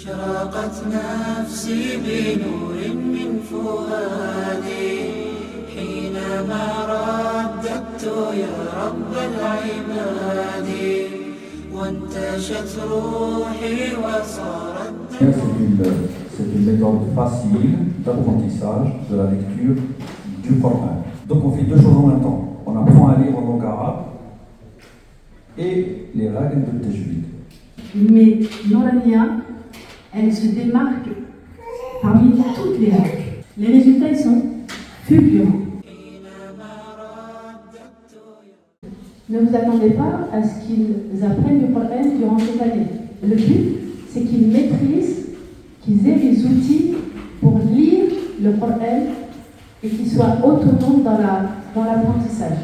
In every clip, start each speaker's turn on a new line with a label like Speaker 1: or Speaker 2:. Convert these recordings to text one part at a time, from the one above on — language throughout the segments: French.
Speaker 1: أشرقت نفسي بنور من فؤادي حينما رددت يا رب العباد وانتشت روحي وصار
Speaker 2: C'est une méthode facile d'apprentissage de la lecture du Coran. Donc on fait deux choses en même temps. On apprend à lire en langue arabe et les règles de tajwid.
Speaker 3: Mais Nourania, elle se démarque parmi toutes les règles. Les résultats, ils sont fulgurants. Ne vous attendez pas à ce qu'ils apprennent le Coran durant cette année. Le but, c'est qu'ils maîtrisent, qu'ils aient les outils pour lire le Coran et qu'ils soient autonomes dans l'apprentissage.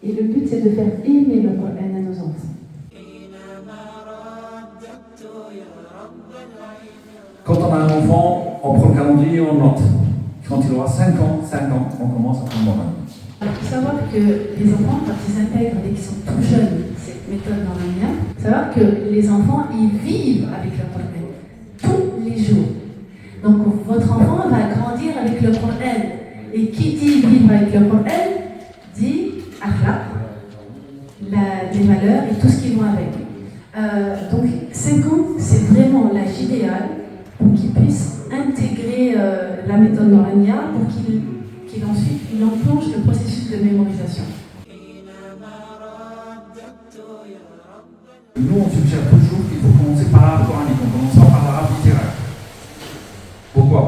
Speaker 3: Et le but, c'est de faire aimer le Coran à nos enfants.
Speaker 2: Quand on a un enfant, on prend le calendrier et on note. Quand il aura 5 ans, on commence à prendre le.
Speaker 3: Il faut savoir que les enfants, quand ils intègrent, dès qu'ils sont tout jeunes, cette méthode dans la mienne, il faut savoir que les enfants, ils vivent avec le Coran tous les jours. Donc votre enfant va grandir avec le Coran. Et qui dit vivre avec le Coran, dit akhlaq, les valeurs et tout ce qui va avec. Donc 5 ans, c'est vraiment l'âge idéal pour qu'il puisse intégrer la méthode Nourania pour qu'il ensuite enclenche le processus de mémorisation.
Speaker 2: Nous, on suggère toujours qu'il faut commencer par l'arabe coranique, on commence par l'arabe littéraire. Pourquoi?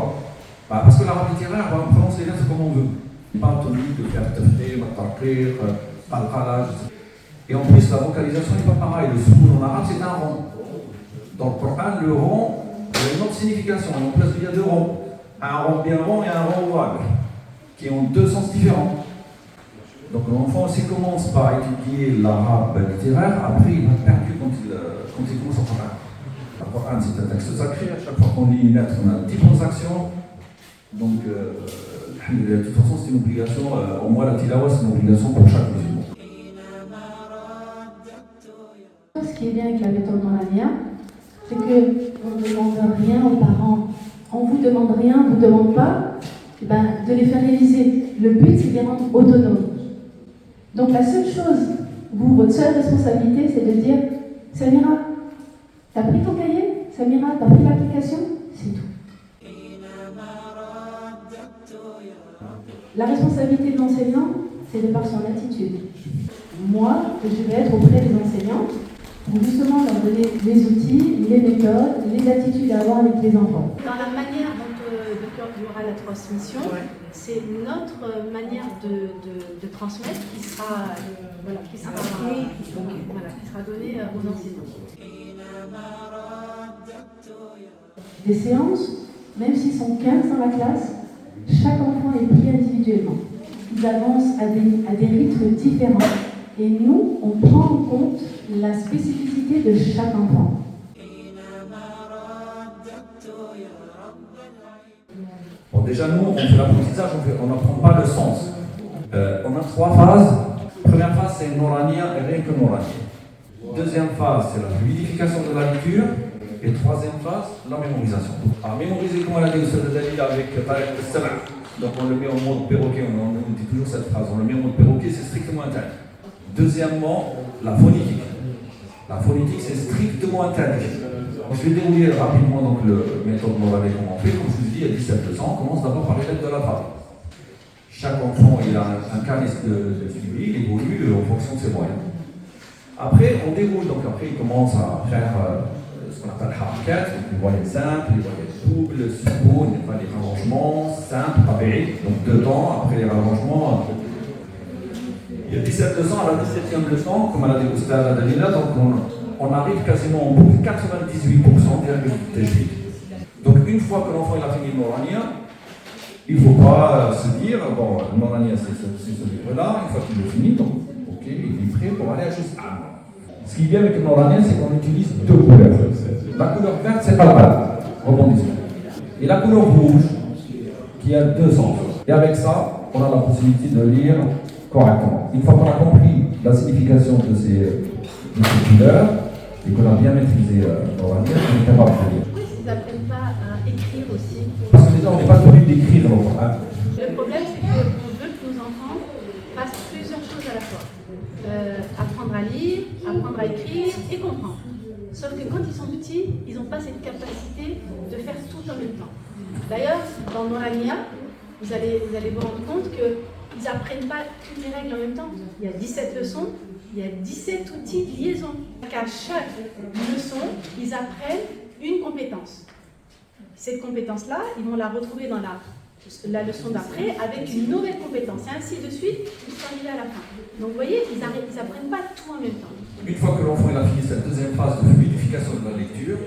Speaker 2: Parce que l'arabe littéraire, on prononce les lettres comme on veut. Il n'est pas tenu de faire tafsir, tarqir, al-qalaj. Et en plus, la vocalisation n'est pas pareille. Le soukoun en arabe, c'est un rond. Dans le Coran, le rond, il y a une autre signification. En place, il y a deux ronds. Un rond bien rond et un rond ovale, qui ont deux sens différents. Donc l'enfant aussi commence par étudier l'arabe littéraire, après il va perdre quand il commence à parler. Le Coran, c'est un texte sacré. À chaque fois qu'on lit une lettre, on a différentes actions. Donc, de toute façon, c'est une obligation. Au moins, la tilawa, c'est une obligation pour chaque musulman.
Speaker 3: Ce qui est bien avec la méthode Nourania, c'est qu'on ne demande rien aux parents. On ne vous demande rien, on ne vous demande pas de les faire réviser. Le but, c'est de les rendre autonomes. Donc la seule chose, votre seule responsabilité, c'est de dire Samira, t'as pris ton cahier? Samira, t'as pris l'application? C'est tout. La responsabilité de l'enseignant, c'est de par son attitude. Moi, je vais être auprès des enseignants pour justement leur donner les outils, les méthodes, les attitudes à avoir avec les enfants.
Speaker 4: Dans la manière dont il y aura la transmission, c'est notre manière de transmettre qui sera donnée aux enseignants.
Speaker 3: Des séances, même s'ils sont 15 dans la classe, chaque enfant est pris individuellement. Ils avancent à des rythmes différents. Et nous, on prend en compte la spécificité de chaque enfant.
Speaker 2: Bon, déjà, nous, on fait l'apprentissage, on n'apprend pas le sens. On a 3 phases. Première phase, c'est Nourania et rien que Nourania. Deuxième phase, c'est la fluidification de la lecture. Et troisième phase, la mémorisation. Alors, mémoriser, comme on l'a dit, le Dalil avec Tariq al-Sab'a. Donc, on le met en mode perroquet. On dit toujours cette phrase. On le met en mode perroquet, c'est strictement interdit. Deuxièmement, la phonétique. La phonétique, c'est strictement interdit. Je vais dérouler rapidement donc, le méthode Nourania comme on fait. Comme je vous dis, à 17 ans, on commence d'abord par les lettres de l'alphabet. Chaque enfant il a un calice de suivi, il évolue en fonction de ses moyens. Après, on déroule, donc après, il commence à faire ce qu'on appelle harakat, les voyelles simples, les voyelles doubles, le soukoun, les rallogements simples, tabi'i. Donc dedans, après les rallogements, il y a 17 leçons, à la 17e leçon, comme elle a dit Oustaz Dalila, donc on arrive quasiment au bout de 98% des règles du tajwid. Donc une fois que l'enfant il a fini le Nourania, il ne faut pas se dire, bon, le Nourania c'est ce livre-là, une fois qu'il est fini, donc ok, il est prêt pour aller à juste Ce qui est bien avec le Nourania, c'est qu'on utilise 2 couleurs. La couleur verte, c'est pas mal, rebondissement. Et la couleur rouge, qui a 2 sens. Et avec ça, on a la possibilité de lire correctement. Une fois qu'on a compris la signification de ces couleurs, et qu'on a bien maîtrisé Nourania, on est capable de lire.
Speaker 4: aussi.
Speaker 2: Parce que déjà, on n'est pas tenu d'écrire dans le Coran.
Speaker 4: Le problème, c'est qu'on veut que nos enfants fassent plusieurs choses à la fois. Apprendre à lire, apprendre à écrire et comprendre. Sauf que quand ils sont petits, ils n'ont pas cette capacité de faire tout en même temps. D'ailleurs, dans Nourania, vous allez vous rendre compte qu'ils n'apprennent pas toutes les règles en même temps. Il y a 17 leçons, il y a 17 outils de liaison. À chaque leçon, ils apprennent une compétence. Cette compétence-là, ils vont la retrouver dans la leçon d'après avec une nouvelle compétence. Et ainsi de suite, jusqu'à arriver à la fin. Donc vous voyez, ils n'apprennent pas tout en même temps.
Speaker 2: Une fois que l'enfant a fini cette deuxième phase de fluidification de la lecture,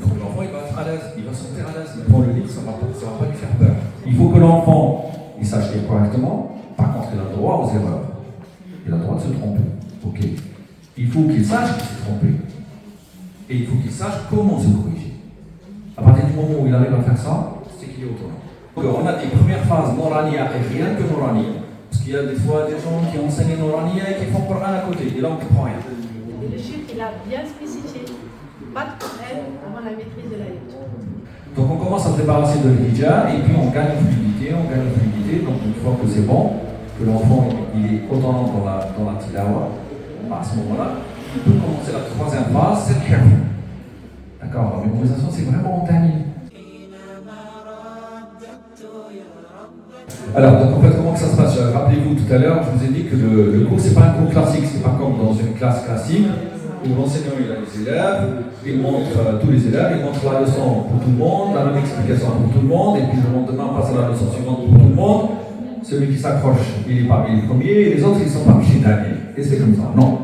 Speaker 2: donc l'enfant il va être à l'aise, il va se sentir à l'aise, il prend le livre, ça ne va pas lui faire peur. Il faut que l'enfant il sache lire correctement, par contre il a le droit aux erreurs. Il a le droit de se tromper. Ok. Il faut qu'il sache qu'il s'est trompé. Et il faut qu'il sache comment se corriger. À partir du moment où il arrive à faire ça, c'est qu'il est autonome. Donc on a des premières phases Nourania et rien que Nourania. Parce qu'il y a des fois des gens qui enseignent Nourania et qui font Coran à côté. Et là on ne comprend rien.
Speaker 4: Et le chiffre, il a bien spécifié. Pas de Coran avant la maîtrise de la lecture.
Speaker 2: Donc on commence à se débarrasser de l'hijab et puis on gagne en fluidité, Donc une fois que c'est bon, que l'enfant il est autonome dans la tilawa, à ce moment-là, il peut commencer la troisième phase, c'est le hifz. D'accord, la mémorisation c'est vraiment montagne. Alors, donc en fait, comment que ça se passe? Rappelez-vous tout à l'heure, je vous ai dit que le cours c'est pas un cours classique, c'est pas comme dans une classe classique où l'enseignant il a les élèves, il montre tous les élèves, il montre la leçon pour tout le monde, la même explication pour tout le monde, et puis le lendemain on passe à la leçon suivante pour tout le monde. Celui qui s'accroche, il est parmi les premiers, et les autres ils sont parmi les derniers. Et c'est comme ça. Non.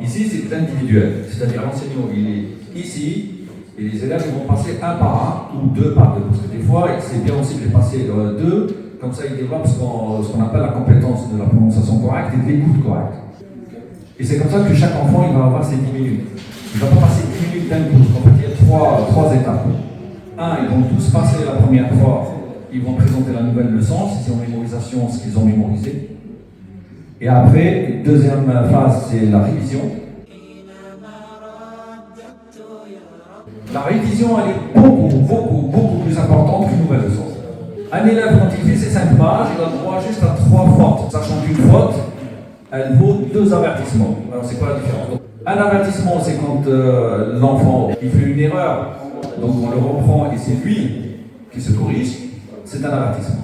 Speaker 2: Ici c'est individuel, c'est-à-dire l'enseignant il est ici. Et les élèves ils vont passer un par un ou deux par deux. Parce que des fois, c'est bien aussi de les passer deux, comme ça ils développent ce qu'on appelle la compétence de la prononciation correcte et de l'écoute correcte. Et c'est comme ça que chaque enfant il va avoir ses 10 minutes. Il ne va pas passer 10 minutes d'un coup. En fait, il y a trois étapes. Ils vont tous passer la première fois, ils vont présenter la nouvelle leçon, si c'est en mémorisation, ce qu'ils ont mémorisé. Et après, deuxième phase, c'est la révision. La révision, elle est beaucoup plus importante qu'une nouvelle leçon. Un élève, quand il fait ses 5 pages, il a le droit juste à 3 fautes. Sachant qu'une faute, elle vaut 2 avertissements. Alors, c'est quoi la différence? Un avertissement, c'est quand l'enfant il fait une erreur, donc on le reprend et c'est lui qui se corrige, c'est un avertissement.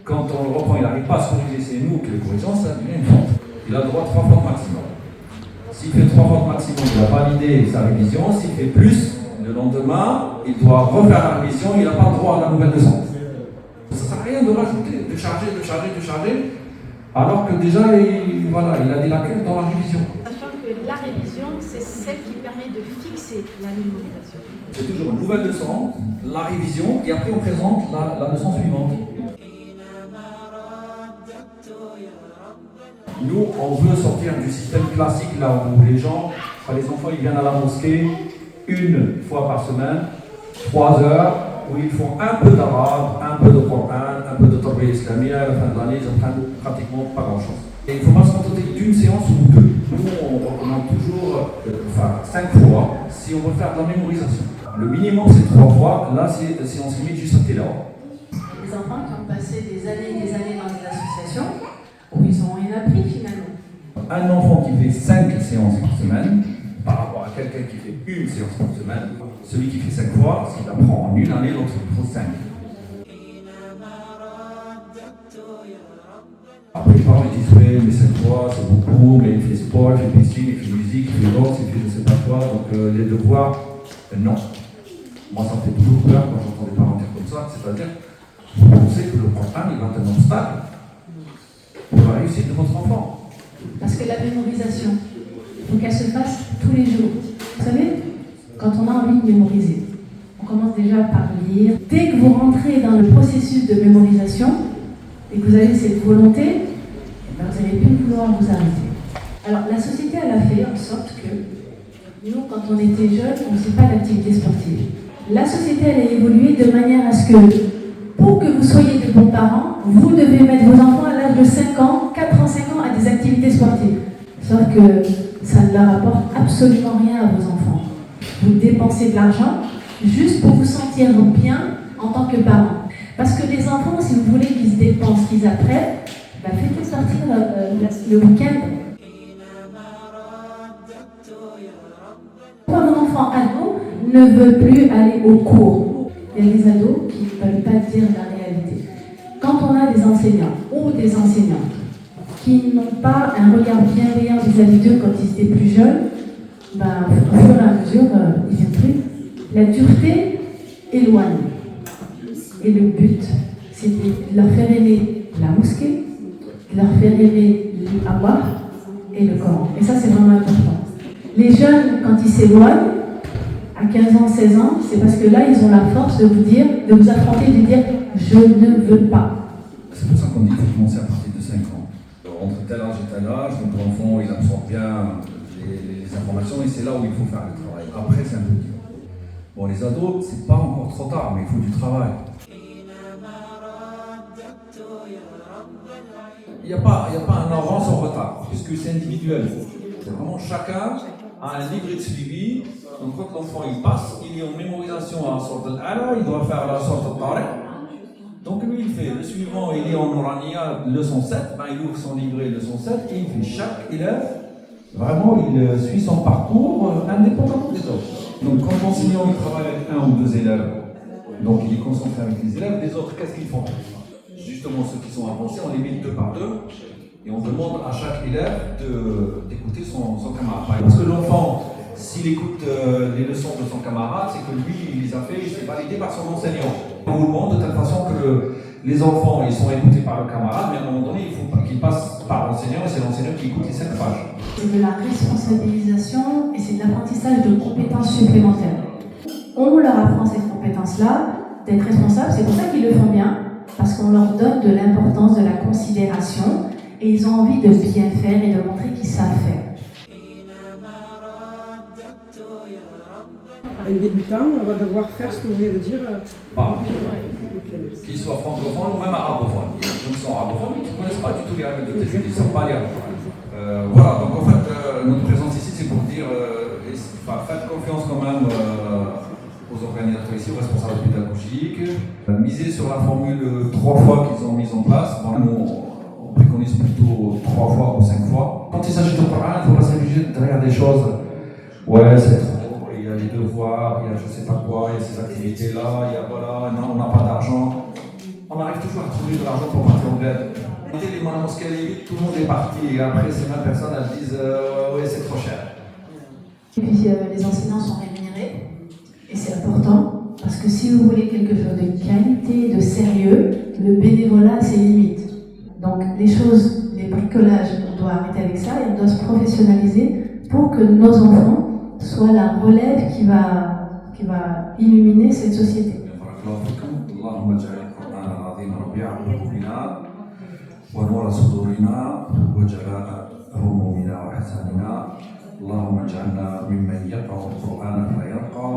Speaker 2: Quand on le reprend, il n'arrive pas à se corriger, c'est nous qui le corrigeons, ça devient une faute. Il a le droit à 3 fautes maximum. S'il fait 3 fautes maximum, il a validé sa révision. S'il fait plus, le lendemain, il doit refaire la révision, il n'a pas le droit à la nouvelle leçon. Ça ne sert à rien de rajouter, de charger, alors que déjà, il a des lacunes dans la révision.
Speaker 4: Sachant que la révision, c'est celle qui permet de fixer la mémorisation.
Speaker 2: C'est toujours une nouvelle leçon, la révision, et après on présente la leçon suivante. Nous, on veut sortir du système classique là où les enfants ils viennent à la mosquée une fois par semaine, 3 heures, où ils font un peu d'arabe, un peu de Coran, un peu de Tarbiya Islamiyya. À la fin de l'année, ils n'apprennent pratiquement pas grand-chose. Et il ne faut pas se contenter d'une séance ou 2. Nous, on recommande toujours 5 fois si on veut faire de la mémorisation. Le minimum, c'est 3 fois. Là, c'est on se limite juste à Télawa.
Speaker 3: Les enfants qui ont passé des années et des années dans des associations, où ils n'ont rien appris finalement.
Speaker 2: Un enfant qui fait 5 séances par semaine, par rapport à quelqu'un qui fait une séance par semaine, celui qui fait 5 fois, s'il apprend en une année, l'autre il faut 5. Après, les parents disent oui, mais 5 fois, c'est beaucoup, mais il fait sport, il fait piscine, il fait musique, il fait danse, il fait je ne sais pas quoi, donc les devoirs, non. Moi, ça me fait toujours peur quand j'entends des parents dire comme ça, c'est-à-dire, vous pensez que le Coran, il va être un obstacle pour la réussite de votre enfant.
Speaker 3: Parce que la mémorisation, il faut qu'elle se fasse tous les jours. Vous savez, quand on a envie de mémoriser, on commence déjà par lire. Dès que vous rentrez dans le processus de mémorisation et que vous avez cette volonté, vous n'allez plus vouloir vous arrêter. Alors la société, elle a fait en sorte que nous, quand on était jeunes, on ne faisait pas d'activité sportive. La société, elle a évolué de manière à ce que, pour que vous soyez de bons parents, vous devez mettre vos enfants à l'âge de 5 ans, 4 ans, 5 ans à des activités sportives. Sauf que ça ne leur apporte absolument rien à vos enfants. Vous dépensez de l'argent juste pour vous sentir bien en tant que parent. Parce que les enfants, si vous voulez qu'ils se dépensent, qu'ils apprennent, faites-les sortir le week-end. Quand mon enfant ado ne veut plus aller au cours, il y a des ados qui ne veulent pas dire la réalité. Quand on a des enseignants ou des enseignantes qui n'ont pas un regard bienveillant vis-à-vis d'eux quand ils étaient plus jeunes, au fur et à mesure, ils viennent plus. La dureté éloigne. Et le but, c'était de leur faire aimer la mosquée, de leur faire aimer Allah et le Coran. Et ça, c'est vraiment important. Les jeunes, quand ils s'éloignent, à 15 ans, 16 ans, c'est parce que là, ils ont la force de vous dire, de vous affronter, de dire « je ne veux pas ».
Speaker 2: C'est pour ça qu'on dit qu'il faut commencer à partir de 5 ans. Entre tel âge et tel âge, donc l'enfant, il absorbe bien les informations et c'est là où il faut faire le travail. Après, c'est un peu dur. Bon, les ados, c'est pas encore trop tard, mais il faut du travail. Il n'y a pas un avance en retard, puisque c'est individuel. C'est vraiment chacun a un livre de suivi. Donc quand l'enfant il passe, il est en mémorisation à la sorte d'Al-Ala, il doit faire la sorte de Tariq. Donc lui il fait le suivant, il est en Nouraniya, leçon 7, il ouvre son livret leçon 7 et il fait chaque élève. Vraiment, il suit son parcours indépendamment des autres. Donc quand l'enseignant il travaille avec un ou deux élèves, donc il est concentré avec les élèves, les autres qu'est-ce qu'ils font? Justement ceux qui sont avancés, on les met 2 par 2 et on demande à chaque élève d'écouter son camarade. Parce que l'enfant, s'il écoute les leçons de son camarade, c'est que lui, il les a fait, il s'est validé par son enseignant. On vous demande de telle façon que les enfants, ils sont écoutés par le camarade, mais à un moment donné, il faut qu'ils passent par l'enseignant et c'est l'enseignant qui écoute les 7 pages.
Speaker 3: C'est de la responsabilisation et c'est de l'apprentissage de compétences supplémentaires. On leur apprend cette compétence-là, d'être responsable, c'est pour ça qu'ils le font bien, parce qu'on leur donne de l'importance, de la considération, et ils ont envie de bien faire et de montrer qu'ils savent faire.
Speaker 5: Un débutant, on va devoir faire ce que vous venez de dire.
Speaker 2: Qu'ils soient francophones ou même arabophones. Il y a des gens qui sont arabophones mais qui ne connaissent pas du tout les règles de test, ils ne savent pas lire. Voilà, donc en fait, notre présence ici, c'est pour dire, faites confiance quand même aux organisateurs ici, aux responsables pédagogiques. Misez sur la formule 3 fois qu'ils ont mise en place. Bon, on préconise plutôt 3 fois ou 5 fois. Quand il s'agit de Coran, il ne faut pas s'amuser de regarder des choses. Ouais, c'est trop, il y a les devoirs, il y a je ne sais pas quoi, il y a ces activités-là, il y a voilà, non, on n'a pas d'argent. On arrive toujours à trouver de l'argent pour partir en bled. Les mosquées, tout le monde est parti et après ces mêmes personnes elles disent ouais c'est trop cher.
Speaker 3: Et puis les enseignants sont rémunérés et c'est important parce que si vous voulez quelque chose de qualité, de sérieux, le bénévolat c'est limite. Donc les choses, les bricolages, on doit arrêter avec ça et on doit se professionnaliser pour que nos enfants soient la relève qui va illuminer cette société.
Speaker 2: ونور صدورنا وجلاء همومنا وأحزاننا اللهم اجعلنا ممن يقرأ القرآن فيرقى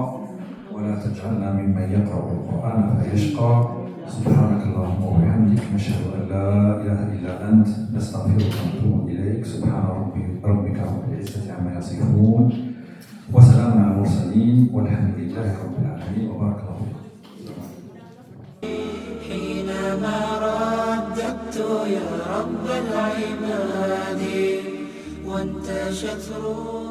Speaker 2: ولا تجعلنا ممن يقرأ القرآن فيشقى سبحانك اللهم وبحمدك نشهد أن لا إله إلا أنت نستغفرك ونتوب إليك سبحان ربك رب العزة عما يصفون وسلام على المرسلين والحمد لله رب العالمين وبارك الله فيكم.
Speaker 1: حينما رددت يا رب العباد وانتشت روحي